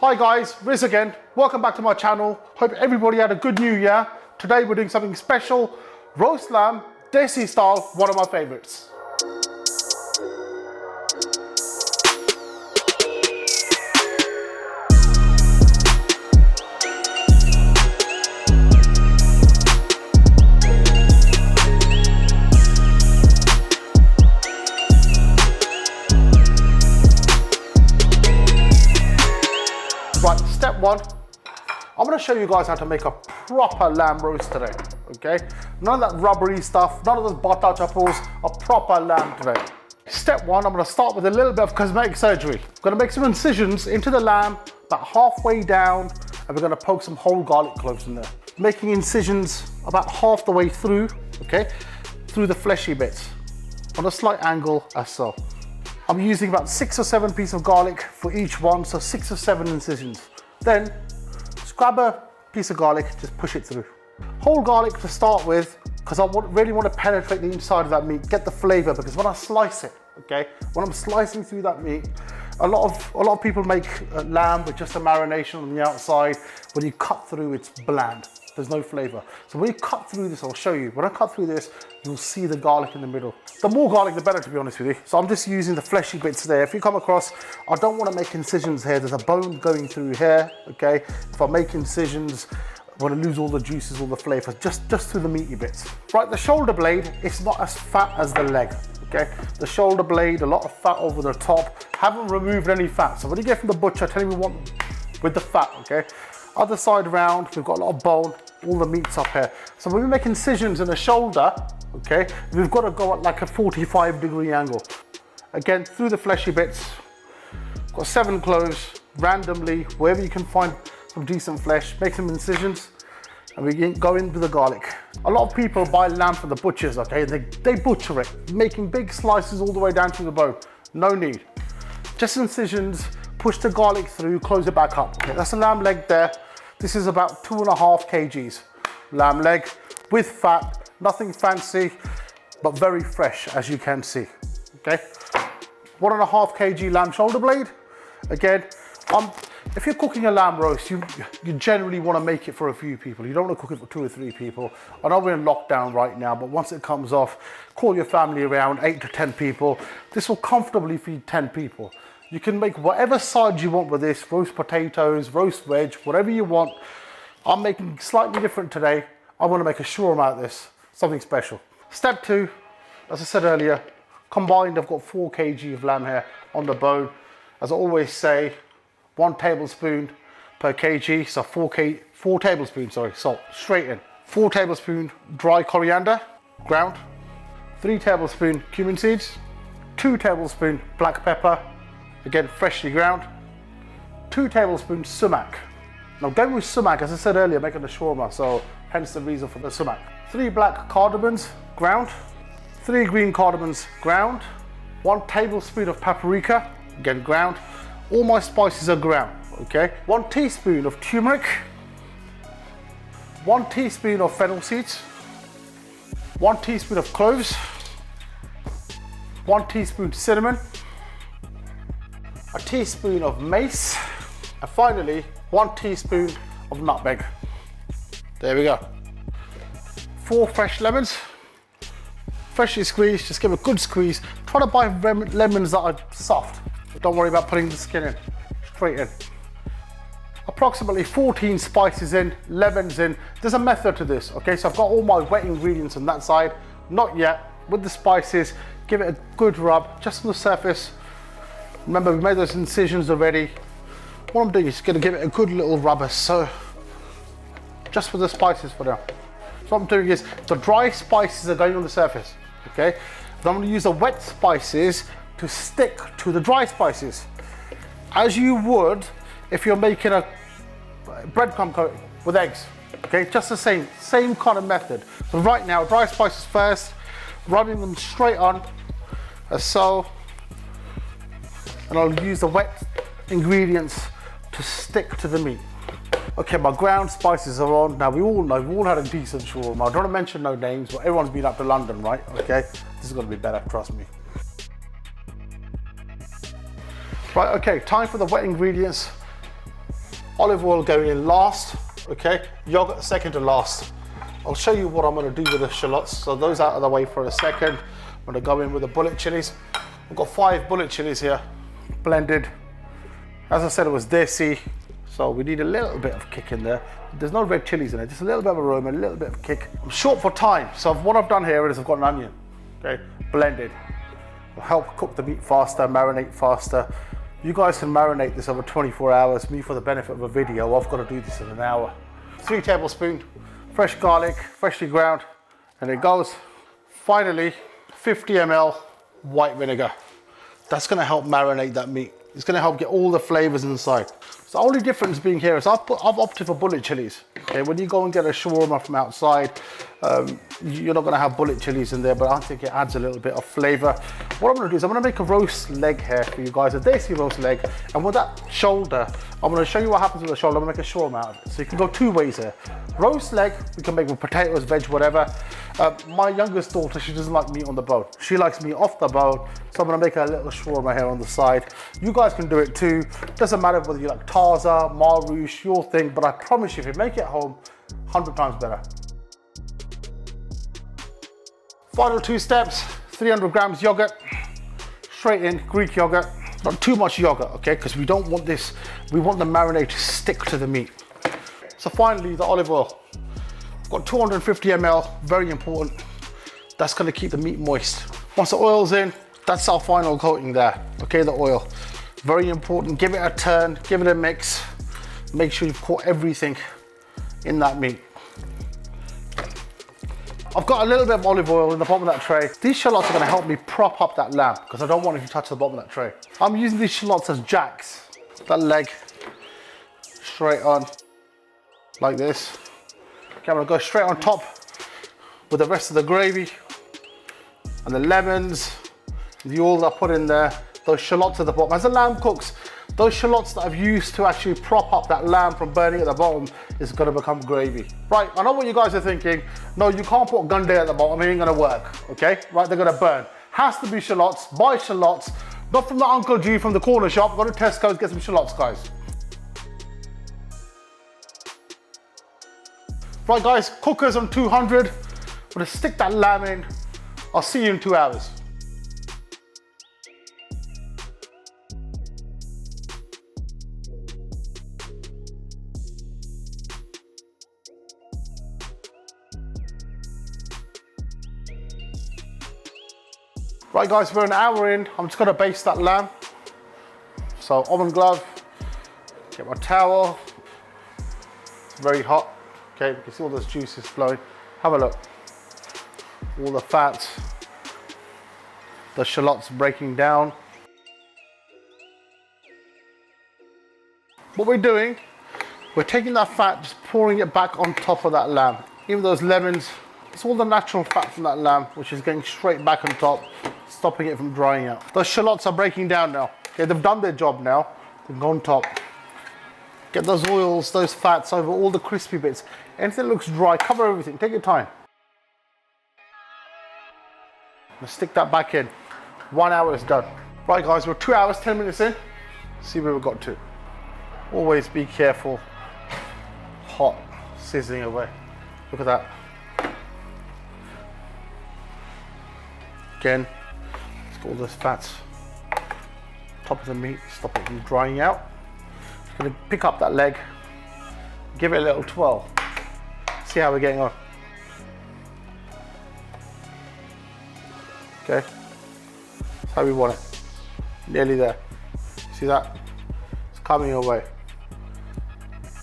Hi guys, Riz again. Welcome back to my channel. Hope everybody had a good new year. Today we're doing something special. Roast lamb, desi style, one of my favorites. Right, step one, I'm going to show you guys how to make a proper lamb roast today, okay? None of that rubbery stuff, none of those butter chupples, a proper lamb today. Step one, I'm going to start with a little bit of cosmetic surgery. I'm going to make some incisions into the lamb, about halfway down, and we're going to poke some whole garlic cloves in there. Making incisions about half the way through, okay, through the fleshy bits, on a slight angle as so. I'm using about 6 or 7 pieces of garlic for each one, so 6 or 7 incisions. Then, just grab a piece of garlic, just push it through. Whole garlic to start with, because I really want to penetrate the inside of that meat, get the flavor, because when I slice it, okay, when I'm slicing through that meat, a lot of people make lamb with just a marination on the outside. When you cut through, it's bland. There's no flavor. So when you cut through this, I'll show you. When I cut through this, you'll see the garlic in the middle. The more garlic, the better, to be honest with you. So I'm just using the fleshy bits there. If you come across, I don't want to make incisions here. There's a bone going through here, okay? If I make incisions, I want to lose all the juices, all the flavors, just through the meaty bits. Right, the shoulder blade, it's not as fat as the leg, okay? The shoulder blade, a lot of fat over the top. Haven't removed any fat. So when you get from the butcher, tell me what with the fat, okay? Other side round, we've got a lot of bone, all the meat's up here. So when we make incisions in the shoulder, okay, we've got to go at like a 45-degree angle. Again, through the fleshy bits. Got 7 cloves, randomly, wherever you can find some decent flesh, make some incisions, and we go into the garlic. A lot of people buy lamb from the butchers, okay, they butcher it, making big slices all the way down to the bone. No need. Just incisions, push the garlic through, close it back up. Okay, that's a lamb leg there. This is about 2.5 kgs lamb leg with fat, nothing fancy, but very fresh, as you can see, okay? 1.5 kg lamb shoulder blade. Again, if you're cooking a lamb roast, you generally want to make it for a few people. You don't want to cook it for 2 or 3 people. I know we're in lockdown right now, but once it comes off, call your family around, 8 to 10 people. This will comfortably feed 10 people. You can make whatever sides you want with this, roast potatoes, roast veg, whatever you want. I'm making slightly different today. I want to make a shawarma out of this, something special. Step 2, as I said earlier, combined I've got 4 kg of lamb here on the bone. As I always say, 1 tablespoon per kg, so 4 tablespoons, salt, straight in. 4 tablespoons dry coriander, ground. 3 tablespoons cumin seeds. 2 tablespoons black pepper, again freshly ground. 2 tablespoons sumac. Now going with sumac, as I said earlier, making the shawarma, so hence the reason for the sumac. 3 black cardamoms, ground. 3 green cardamoms, ground. 1 tablespoon of paprika, again ground. All my spices are ground, okay? 1 teaspoon of turmeric. 1 teaspoon of fennel seeds. 1 teaspoon of cloves. 1 teaspoon cinnamon. A teaspoon of mace, and finally 1 teaspoon of nutmeg. There we go. 4 fresh lemons, freshly squeezed. Just give a good squeeze. Try to buy lemons that are soft. Don't worry about putting the skin in, straight in. Approximately 14 spices in, lemons in. There's a method to this, okay? So I've got all my wet ingredients on that side. Not yet. With the spices, give it a good rub, just on the surface. Remember, we made those incisions already. What I'm doing is going to give it a good little rubber, so just for the spices for now. So what I'm doing is, the dry spices are going on the surface, okay? Then I'm going to use the wet spices to stick to the dry spices, as you would if you're making a breadcrumb coating with eggs, okay? Just the same kind of method. So right now, dry spices first, rubbing them straight on, as so. And I'll use the wet ingredients to stick to the meat. Okay, my ground spices are on. Now we all know, we've all had a decent shawarma. I don't want to mention no names, but everyone's been up to London, right? Okay, this is gonna be better, trust me. Right, okay, time for the wet ingredients. Olive oil going in last, okay? Yogurt second to last. I'll show you what I'm gonna do with the shallots. So those out of the way for a second. I'm gonna go in with the bullet chilies. I've got 5 bullet chilies here, blended. As I said, it was desi, so we need a little bit of kick in there. There's no red chilies in it, just a little bit of aroma, a little bit of kick. I'm short for time, so what I've done here is I've got an onion, okay, blended. It'll help cook the meat faster, marinate faster. You guys can marinate this over 24 hours. Me, for the benefit of a video, I've got to do this in an hour. 3 tablespoons, fresh garlic, freshly ground, and it goes. Finally, 50 ml white vinegar. That's gonna help marinate that meat. It's gonna help get all the flavors inside. So the only difference being here is I've opted for bullet chilies. Okay, when you go and get a shawarma from outside, you're not gonna have bullet chilies in there, but I think it adds a little bit of flavor. What I'm gonna do is I'm gonna make a roast leg here for you guys, a desi roast leg. And with that shoulder, I'm gonna show you what happens with the shoulder. I'm gonna make a shawarma out of it. So you can go 2 ways here. Roast leg, we can make with potatoes, veg, whatever. My youngest daughter, she doesn't like meat on the bone. She likes meat off the bone, so I'm gonna make a little shawarma here on the side. You guys can do it too. Doesn't matter whether you like Taza, Marrouche, your thing, but I promise you, if you make it at home, 100 times better. Final 2 steps, 300 grams yogurt, straight in, Greek yogurt. Not too much yogurt, okay, because we don't want this, we want the marinade to stick to the meat. So finally, the olive oil. I've got 250 ml, very important. That's gonna keep the meat moist. Once the oil's in, that's our final coating there, okay, the oil. Very important, give it a turn, give it a mix. Make sure you've caught everything in that meat. I've got a little bit of olive oil in the bottom of that tray. These shallots are gonna help me prop up that lamb because I don't want it to touch the bottom of that tray. I'm using these shallots as jacks. That leg, straight on, like this. Okay, I'm gonna go straight on top with the rest of the gravy and the lemons, the oil that I put in there, those shallots at the bottom. As the lamb cooks, those shallots that I've used to actually prop up that lamb from burning at the bottom is gonna become gravy. Right, I know what you guys are thinking. No, you can't put gunday at the bottom, it ain't gonna work, okay? Right, they're gonna burn. Has to be shallots, buy shallots, not from the Uncle G from the corner shop. Go to Tesco's, get some shallots, guys. Right guys, cookers on 200. I'm gonna stick that lamb in. I'll see you in 2 hours. Right guys, we're an hour in. I'm just gonna baste that lamb. So oven glove, get my towel. It's very hot. Okay, you can see all those juices flowing. Have a look. All the fats, the shallots breaking down. What we're doing, we're taking that fat, just pouring it back on top of that lamb. Even those lemons, it's all the natural fat from that lamb, which is going straight back on top, stopping it from drying out. Those shallots are breaking down now. Okay, they've done their job now. They've gone on top. Get those oils, those fats over all the crispy bits. Anything that looks dry, cover everything, take your time. I'm gonna stick that back in. 1 hour is done. Right guys, we're 2 hours, 10 minutes in. See where we got to. Always be careful. Hot, sizzling away. Look at that. Again, let's get all those fats. Top of the meat, stop it from drying out. I'm gonna pick up that leg, give it a little twirl. See how we're getting on. Okay, that's how we want it. Nearly there. See that? It's coming away.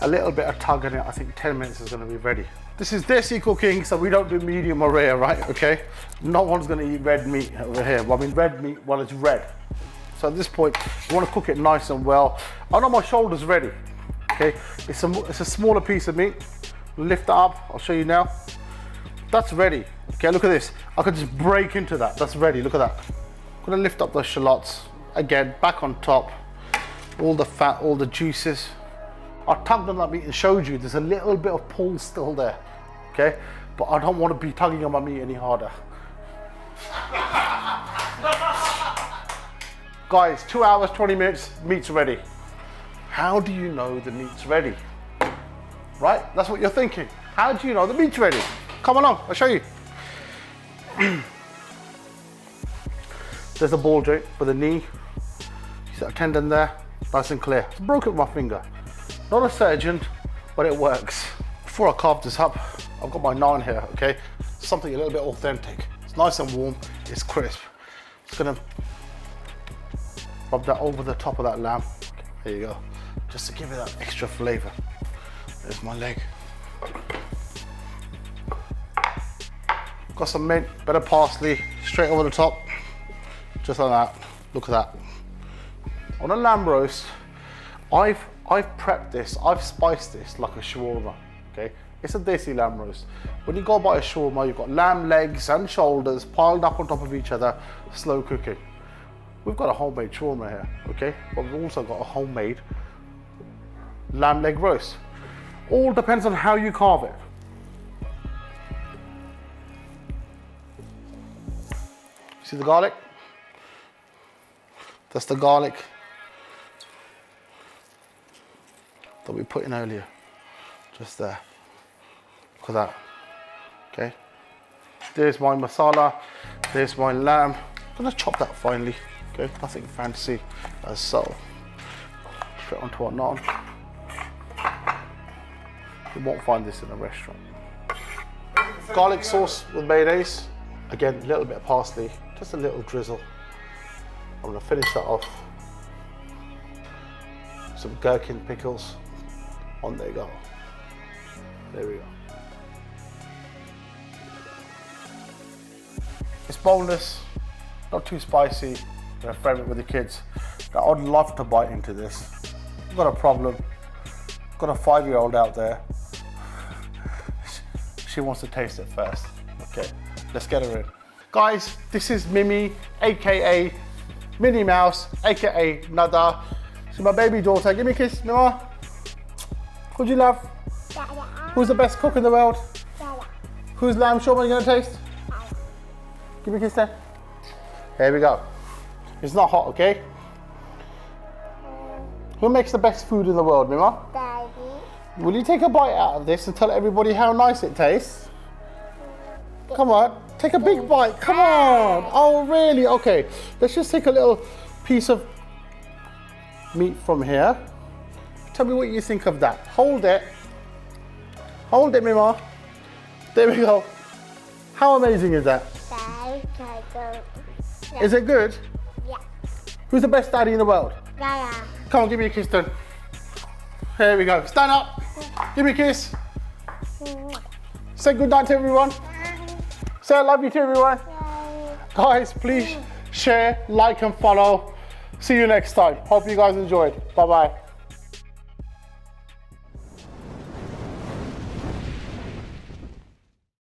A little bit of tug in it, I think 10 minutes is gonna be ready. This is desi cooking, so we don't do medium or rare, right? Okay? No one's gonna eat red meat over here. Well, I mean red meat while it's red. So at this point, you wanna cook it nice and well. I know my shoulder's ready, okay? It's a smaller piece of meat. Lift that up, I'll show you now. That's ready. Okay, look at this. I could just break into that. That's ready, look at that. I'm gonna lift up those shallots. Again, back on top. All the fat, all the juices. I tugged on that meat and showed you there's a little bit of pull still there, okay? But I don't want to be tugging on my meat any harder. Guys, 2 hours, 20 minutes, meat's ready. How do you know the meat's ready? Right? That's what you're thinking. How do you know the meat's ready? Come along, I'll show you. There's a ball joint for the knee. See that tendon there? Nice and clear. It's broken with my finger. Not a surgeon, but it works. Before I carve this up, I've got my naan here, okay? Something a little bit authentic. It's nice and warm, it's crisp. Just gonna rub that over the top of that lamb. There you go. Just to give it that extra flavor. There's my leg. Got some mint, bit of parsley, straight over the top. Just like that. Look at that. On a lamb roast, I've prepped this, I've spiced this like a shawarma, okay? It's a desi lamb roast. When you go buy a shawarma, you've got lamb legs and shoulders piled up on top of each other, slow cooking. We've got a homemade shawarma here, okay? But we've also got a homemade lamb leg roast. All depends on how you carve it. See the garlic? That's the garlic that we put in earlier. Just there. Look at that. Okay. There's my masala. There's my lamb. I'm gonna chop that finely. Okay. Nothing fancy as so. Straight onto our naan. You won't find this in a restaurant. Garlic sauce with mayonnaise. Again, a little bit of parsley. Just a little drizzle. I'm gonna finish that off. Some gherkin pickles. On they go. There we go. It's boneless, not too spicy. You're a favourite with the kids. Now, I'd love to bite into this. I've got a problem. I've got a 5-year-old out there. She wants to taste it first. Okay, let's get her in. Guys, this is Mimi, AKA Minnie Mouse, AKA Nada. She's my baby daughter. Give me a kiss, Noah. Who'd you love? Dada. Who's the best cook in the world? Dada. Whose lamb shawarma are you gonna taste? Dada. Give me a kiss then. Here we go. It's not hot, okay? Who makes the best food in the world, Mima? Daddy. Will you take a bite out of this and tell everybody how nice it tastes? Come on, take a big bite, come on. Oh, really? Okay, let's just take a little piece of meat from here. Tell me what you think of that. Hold it. Hold it, Mima. There we go. How amazing is that? Is it good? Yeah. Who's the best daddy in the world? Dada. Come on, give me a kiss then. Here we go. Stand up. Give me a kiss. Say good night to everyone. Say I love you to everyone. Guys, please share, like and follow. See you next time. Hope you guys enjoyed. Bye-bye.